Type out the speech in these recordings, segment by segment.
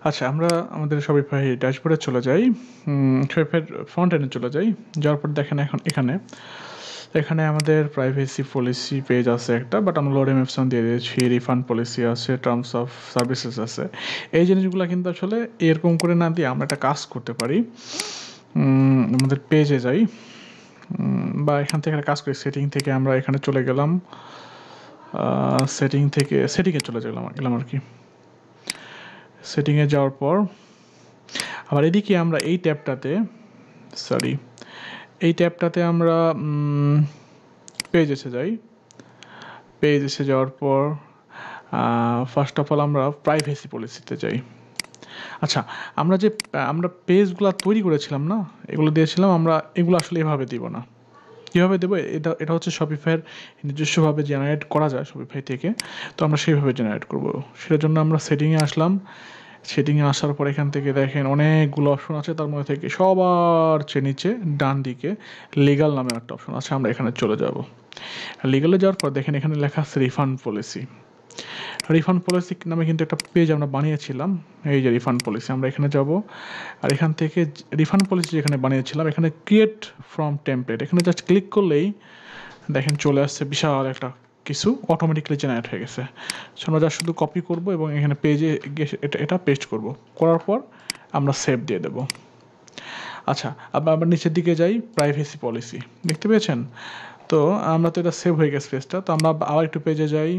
আচ্ছা, আমরা আমাদের Shopify ড্যাশবোর্ডে চলে যাই। Shopify ফ্রন্ট এন্ডে চলে যাই। যাওয়ার পর দেখেন এখন এখানে আমাদের প্রাইভেসি পলিসি পেজ আছে একটা, বাট আমরা লোড এমএফসন দিয়ে দিয়েছি, রিফান্ড পলিসি আছে, টার্মস অফ সার্ভিসেস আছে। এই জিনিসগুলো কিন্তু আসলে এরকম করে না দিয়ে আমরা একটা কাজ করতে পারি। আমাদের পেজে যাই, বা এখান থেকে একটা কাজ করি, সেটিং থেকে আমরা এখানে চলে গেলাম, সেটিংয়ে চলে গেলাম আর কি। সেটিংয়ে যাওয়ার পর আবার এদিকে আমরা এই ট্যাবটাতে আমরা পেজেসে যাই। পেজেসে যাওয়ার পর ফার্স্ট অফ অল আমরা প্রাইভেসি পলিসিতে যাই। আচ্ছা, আমরা পেজগুলো তৈরি করেছিলাম না, এগুলো দিয়েছিলাম আমরা, এগুলো আসলে এভাবে দিব না। কীভাবে দেবো? এটা হচ্ছে শপিফাইয়ের নিজস্বভাবে জেনারেট করা যায় শপিফাই থেকে, তো আমরা সেইভাবে জেনারেট করব। সেটার জন্য আমরা সেটিংয়ে আসলাম। সেটিংয়ে আসার পর এখান থেকে দেখেন অনেকগুলো অপশন আছে, তার মধ্যে থেকে সবার নিচে ডান দিকে লিগাল নামের একটা অপশন আছে, আমরা এখানে চলে যাব। লিগালে যাওয়ার পর দেখেন এখানে লেখা আছে রিফান্ড পলিসি। রিফান্ড পলিসি নামে কিন্তু একটা পেজ আমরা বানিয়েছিলাম, এই যে রিফান্ড পলিসি। আমরা এখানে যাব, আর এখান থেকে রিফান্ড পলিসি যেখানে বানিয়েছিলাম এখানে ক্রিয়েট ফ্রম টেমপ্লেট, এখানে জাস্ট ক্লিক করলেই দেখেন চলে আসছে বিশাল একটা কিছু, অটোমেটিক্যালি জেনারেট হয়ে গেছে। আমরা যা শুধু কপি করব এবং এখানে পেজে গিয়ে এটা পেস্ট করব, করার পর আমরা সেভ দিয়ে দেব। আচ্ছা, আবার নিচের দিকে যাই, প্রাইভেসি পলিসি দেখতে পেয়েছেন? তো আমরা তো এটা সেভ হয়ে গেছে পেজটা, তো আমরা আবার একটু পেজে যাই।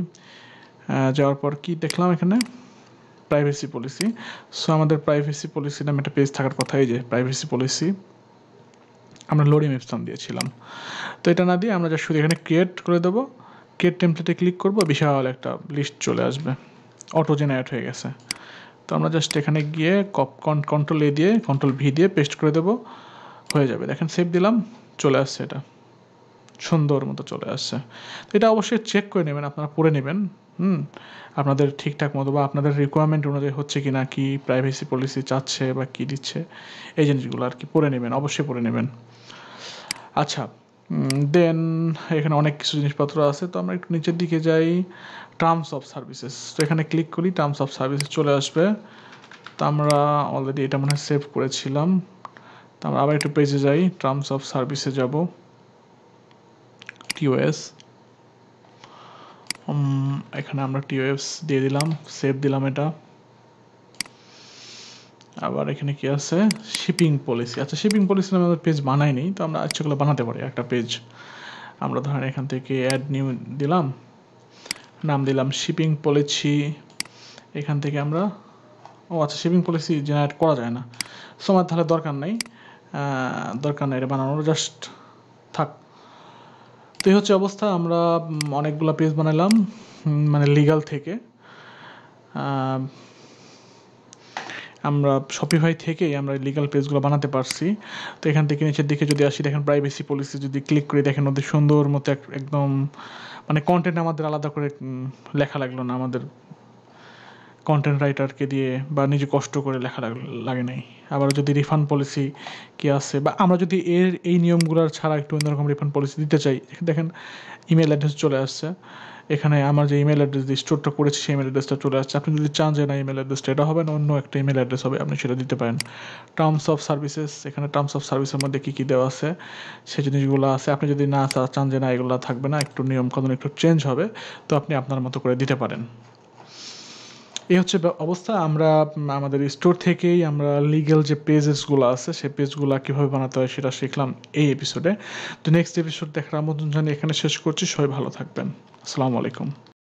যাওয়ার পর কি দেখলাম এখানে প্রাইভেসি পলিসি। সো আমাদের প্রাইভেসি পলিসি নামে একটা পেজ থাকার কথা, এই যে প্রাইভেসি পলিসি, আমরা লোডিং অপশন দিয়েছিলাম। তো এটা না দিয়ে আমরা যা শুধু এখানে ক্রিয়েট করে দেবো, ক্রিয়েট টেমপ্লেটে ক্লিক করবো, বিশাল একটা লিস্ট চলে আসবে, অটো জেনারেট হয়ে গেছে। তো আমরা জাস্ট এখানে গিয়ে কন্ট্রোল এ দিয়ে কন্ট্রোল ভি দিয়ে পেস্ট করে দেবো, হয়ে যাবে। দেখেন সেভ দিলাম, চলে আসছে, এটা সুন্দর মতো চলে আসছে। তো এটা অবশ্যই চেক করে নেবেন, আপনারা পড়ে নেবেন, আপনাদের ঠিকঠাক মতো বা আপনাদের রিকোয়ারমেন্ট অনুযায়ী হচ্ছে কি না, কি প্রাইভেসি পলিসি চাচ্ছে বা কী দিচ্ছে, এই জিনিসগুলো আর কি পড়ে নেবেন, অবশ্যই পড়ে নেবেন। আচ্ছা, দেন এখানে অনেক কিছু জিনিসপত্র আছে, তো আমরা একটু নিচের দিকে যাই, টার্মস অফ সার্ভিসেস। তো এখানে ক্লিক করি, টার্মস অফ সার্ভিসেস চলে আসবে। তো আমরা অলরেডি এটা মনে হয় সেভ করেছিলাম। তো আমরা আবার একটু পেজে যাই, টার্মস অফ সার্ভিসে যাব, টিওএস, এখানে আমরা টিওএস দিয়ে দিলাম, সেভ দিলাম এটা। আবার এখানে কি আছে, শিপিং পলিসি। আচ্ছা, শিপিং পলিসি নামে আমাদের পেজ বানাইনি, তো আমরা ইচ্ছেগুলো বানাতে পারি একটা পেজ। আমরা ধরেন এখান থেকে অ্যাড নিউ দিলাম, নাম দিলাম শিপিং পলিসি। এখান থেকে আমরা আচ্ছা, শিপিং পলিসি জেনারেট করা যায় না, সো আমার তাহলে দরকার নাই এটা বানানোর, জাস্ট থাক। তো এই হচ্ছে অবস্থা। আমরা অনেকগুলো পেজ বানালাম, মানে লিগাল থেকে। আমরা শপিফাই থেকেই আমরা লিগাল পেজগুলো বানাতে পারছি। তো এখান থেকে নিচের দিকে যদি আসি, দেখেন প্রাইভেসি পলিসি যদি ক্লিক করি, দেখেন ওদের সুন্দর মতো একদম, মানে কন্টেন্ট আমাদের আলাদা করে লেখা লাগলো না, আমাদের কন্টেন্ট রাইটারকে দিয়ে বা নিজে কষ্ট করে লেখা লাগে নাই। আবার যদি রিফান্ড পলিসি কি আছে, বা আমরা যদি এই নিয়মগুলোর ছাড়া একটু অন্যরকম রিফান্ড পলিসি দিতে চাই, দেখেন ইমেল অ্যাড্রেস চলে আসছে। এখানে আমার যে ইমেল অ্যাড্রেস দিয়ে স্টোরটা করেছি সেই ইমেল অ্যাড্রেসটা চলে আসছে। আপনি যদি চান যে না ইমেল অ্যাড্রেসটা এটা হবে না, অন্য একটা ইমেল অ্যাড্রেস হবে, আপনি সেটা দিতে পারেন। টার্মস অফ সার্ভিসেস, এখানে টার্মস অফ সার্ভিসের মধ্যে কী কী দেওয়া আছে সেই জিনিসগুলো আছে। আপনি যদি না চান যে না এগুলো থাকবে না, একটু নিয়মকানুন একটু চেঞ্জ হবে, তো আপনি আপনার মতো করে দিতে পারেন। এই হচ্ছে অবস্থা। আমরা আমাদের স্টোর থেকেই আমরা লিগ্যাল যে পেজেসগুলো আছে সেই পেজগুলো কীভাবে বানাতে হয় সেটা শিখলাম এই এপিসোডে। তো নেক্সট এপিসোড দেখার আমন্ত্রণ জানিয়ে এখানে শেষ করছি। সবাই ভালো থাকবেন। আসসালামু আলাইকুম।